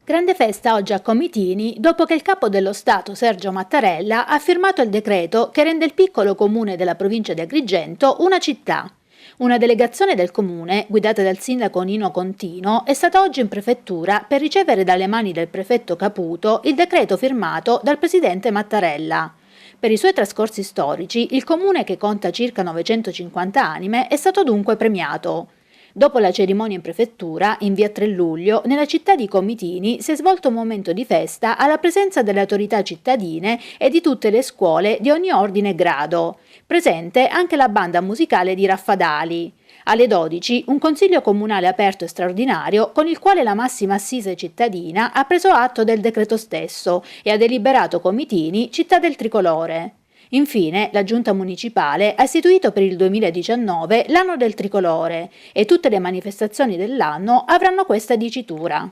Grande festa oggi a Comitini dopo che il capo dello Stato Sergio Mattarella ha firmato il decreto che rende il piccolo comune della provincia di Agrigento una città. Una delegazione del comune, guidata dal sindaco Nino Contino, è stata oggi in prefettura per ricevere dalle mani del prefetto Caputo il decreto firmato dal presidente Mattarella. Per i suoi trascorsi storici, il comune, che conta circa 950 anime, è stato dunque premiato. Dopo la cerimonia in prefettura, in via 3 luglio, nella città di Comitini si è svolto un momento di festa alla presenza delle autorità cittadine e di tutte le scuole di ogni ordine e grado. Presente anche la banda musicale di Raffadali. Alle 12 un consiglio comunale aperto e straordinario con il quale la massima assise cittadina ha preso atto del decreto stesso e ha deliberato Comitini città del tricolore. Infine, la Giunta municipale ha istituito per il 2019 l'anno del tricolore e tutte le manifestazioni dell'anno avranno questa dicitura.